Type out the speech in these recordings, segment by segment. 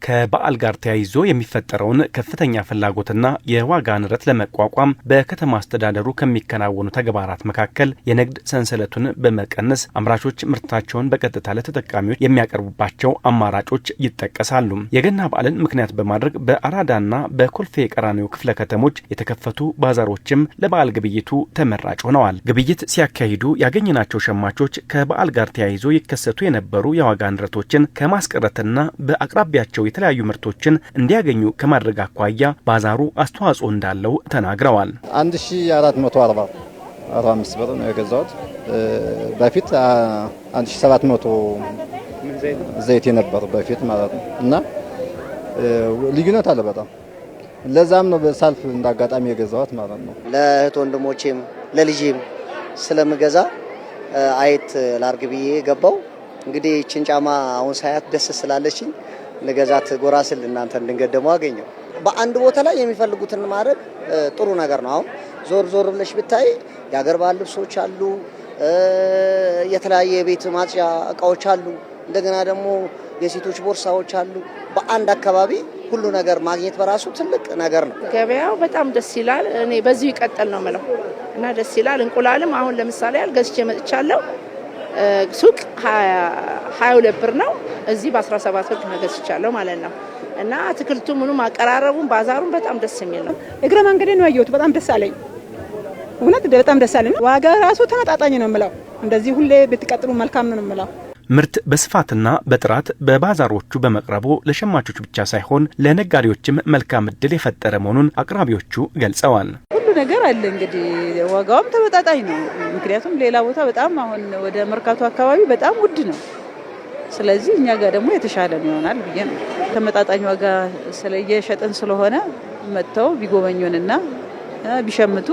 ከበዓል ጋር ተያይዞ የሚፈጠረውን ከፍተኛ ፍላጎትና የዋጋ ንረት ለመቋቋም በከተማ አስተዳደሩ ከሚከናወኑ ተግባራት መካከል የንግድ ሰንሰለቱን በመቀነስ አምራቾች ምርታቸውን በቀጥታ ለተጠቃሚዎች የሚያቀርቡባቸው አማራጮች ይጠቀሳሉ። የገና በዓልን ምክንያት በማድረግ በአራዳና በኮልፌ ቀራኒዮ ክፍለ ከተሞች የተከፈቱ ባዛሮችም ለበዓል ግብይቱ ተመራጭ ሆነዋል። ግብይት ሲያካሂዱ ያገኘናቸው ሸማቾች ከበዓል ጋር ተያይዞ ይከሰቱ የነበሩ የዋጋ ንረቶችን ከማስቀረትና በአቅራቢያቸው የተለያዩ ምርቶችን እንዲያገኙ ከማድረግ አኳያ ባዛሩ አስተዋጽኦ እንዳለው ተናግረዋል። 1445 ብር ነው የገዛሁት። በፊት 1700 ዘይት ነበር በፊት ማለት ነው እና ልዩነት አለ በጣም። ለዛም ነው በሳልፍ እንዳጋጣሚ የገዛሁት ማለት ነው። ለእህት ወንድሞቼም ለልጄም ስለምገዛ አይት ላርግ ብዬ ገባው። እንግዲህ እቺን ጫማ አሁን ሳያት ደስ ስላለችኝ ለገዛት ጎራስል እናንተ እንድንገደመው አገኘው። በአንድ ቦታ ላይ የሚፈልጉትን ማድረግ ጥሩ ነገር ነው። አሁን ዞር ብለሽ ብታይ የሀገር ባህል ልብሶች አሉ፣ የተለያየ የቤት ማጽጃ እቃዎች አሉ፣ እንደገና ደግሞ የሴቶች ቦርሳዎች አሉ። በአንድ አካባቢ ሁሉ ነገር ማግኘት በራሱ ትልቅ ነገር ነው። ገበያው በጣም ደስ ይላል። እኔ በዚሁ ይቀጥል ነው የምለው እና ደስ ይላል። እንቁላልም አሁን ለምሳሌ ገዝቼ መጥቻለሁ። ሱቅ 22 ብር ነው፣ እዚህ በ17 ብር ገዝቻለሁ ማለት ነው። እና አትክልቱ ምኑም አቀራረቡም ባዛሩም በጣም ደስ የሚል ነው። እግረ መንገዴ ነው ያየሁት። በጣም ደስ አለኝ። እውነት በጣም ደስ አለኝ። ዋጋ ራሱ ተመጣጣኝ ነው የምለው። እንደዚህ ሁሌ ብትቀጥሉ መልካም ነው የምለው። ምርት በስፋትና በጥራት በባዛሮቹ በመቅረቡ ለሸማቾች ብቻ ሳይሆን ለነጋዴዎችም መልካም እድል የፈጠረ መሆኑን አቅራቢዎቹ ገልጸዋል። ሁሉ ነገር አለ እንግዲህ ዋጋውም ተመጣጣኝ ነው። ምክንያቱም ሌላ ቦታ በጣም አሁን ወደ መርካቶ አካባቢ በጣም ውድ ነው። ስለዚህ እኛ ጋር ደግሞ የተሻለ ይሆናል ብዬ ነው። ተመጣጣኝ ዋጋ ስለየሸጥን ስለሆነ መጥተው ቢጎበኙንና ቢሸምቱ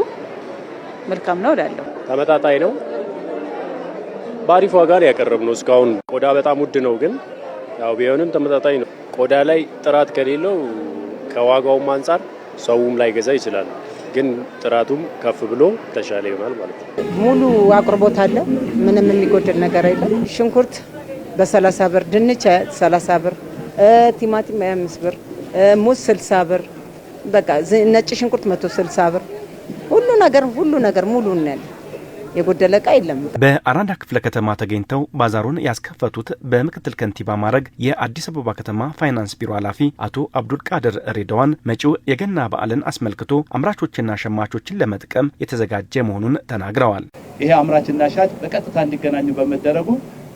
መልካም ነው እላለሁ። ተመጣጣኝ ነው። ባሪፍ ዋጋ ላይ ያቀረብነው እስካሁን። ቆዳ በጣም ውድ ነው፣ ግን ያው ቢሆንም ተመጣጣኝ ነው። ቆዳ ላይ ጥራት ከሌለው ከዋጋውም አንፃር ሰውም ላይ ገዛ ይችላል፣ ግን ጥራቱም ከፍ ብሎ ተሻለ ይሆናል ማለት ነው። ሙሉ አቅርቦት አለ፣ ምንም የሚጎድል ነገር የለም። ሽንኩርት በ30 ብር፣ ድንች 30 ብር፣ ቲማቲም 25 ብር፣ ሙዝ 60 ብር፣ በቃ ነጭ ሽንኩርት 160 ብር። ሁሉ ነገር ሙሉ ነው። የጎደለ ዕቃ የለም። በአራዳ ክፍለ ከተማ ተገኝተው ባዛሩን ያስከፈቱት በምክትል ከንቲባ ማዕረግ የአዲስ አበባ ከተማ ፋይናንስ ቢሮ ኃላፊ አቶ አብዱል ቃድር ሬድዋን መጪው የገና በዓልን አስመልክቶ አምራቾችና ሸማቾችን ለመጥቀም የተዘጋጀ መሆኑን ተናግረዋል። ይሄ አምራችና ሻጭ በቀጥታ እንዲገናኙ በመደረጉ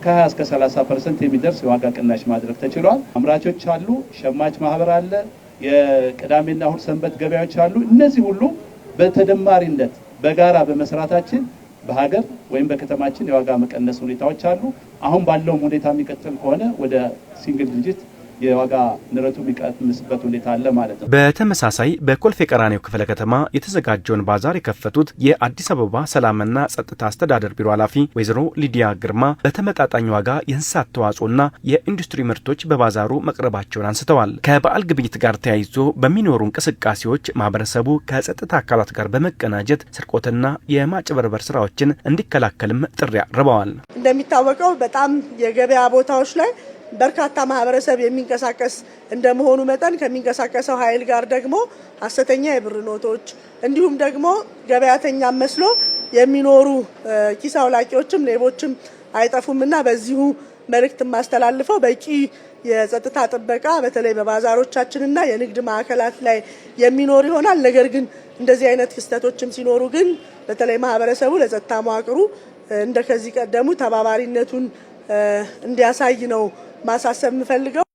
ከ20 እስከ 30% የሚደርስ የዋጋ ቅናሽ ማድረግ ተችሏል። አምራቾች አሉ፣ ሸማች ማህበር አለ፣ የቅዳሜና እሁድ ሰንበት ገበያዎች አሉ። እነዚህ ሁሉ በተደማሪነት በጋራ በመስራታችን በሀገር ወይም በከተማችን የዋጋ መቀነስ ሁኔታዎች አሉ። አሁን ባለው ሁኔታ የሚቀጥል ከሆነ ወደ ሲንግል ዲጂት የዋጋ ንረቱ የሚቀንስበት ሁኔታ አለ ማለት ነው። በተመሳሳይ በኮልፌ ቀራኒዮ ክፍለ ከተማ የተዘጋጀውን ባዛር የከፈቱት የአዲስ አበባ ሰላምና ጸጥታ አስተዳደር ቢሮ ኃላፊ ወይዘሮ ሊዲያ ግርማ በተመጣጣኝ ዋጋ የእንስሳት ተዋጽኦና የኢንዱስትሪ ምርቶች በባዛሩ መቅረባቸውን አንስተዋል። ከበዓል ግብይት ጋር ተያይዞ በሚኖሩ እንቅስቃሴዎች ማህበረሰቡ ከጸጥታ አካላት ጋር በመቀናጀት ስርቆትና የማጭበርበር ስራዎችን እንዲከላከልም ጥሪ አቅርበዋል። እንደሚታወቀው በጣም የገበያ ቦታዎች ላይ በርካታ ማህበረሰብ የሚንቀሳቀስ እንደመሆኑ መጠን ከሚንቀሳቀሰው ኃይል ጋር ደግሞ ሐሰተኛ የብር ኖቶች እንዲሁም ደግሞ ገበያተኛ መስሎ የሚኖሩ ኪስ አውላቂዎችም ሌቦችም አይጠፉምና በዚሁ መልእክት ማስተላልፈው በቂ የጸጥታ ጥበቃ በተለይ በባዛሮቻችንና የንግድ ማዕከላት ላይ የሚኖር ይሆናል። ነገር ግን እንደዚህ አይነት ክስተቶችም ሲኖሩ ግን በተለይ ማህበረሰቡ ለጸጥታ መዋቅሩ እንደከዚህ ቀደሙ ተባባሪነቱን እንዲያሳይ ነው ማሳሰብ የምፈልገው።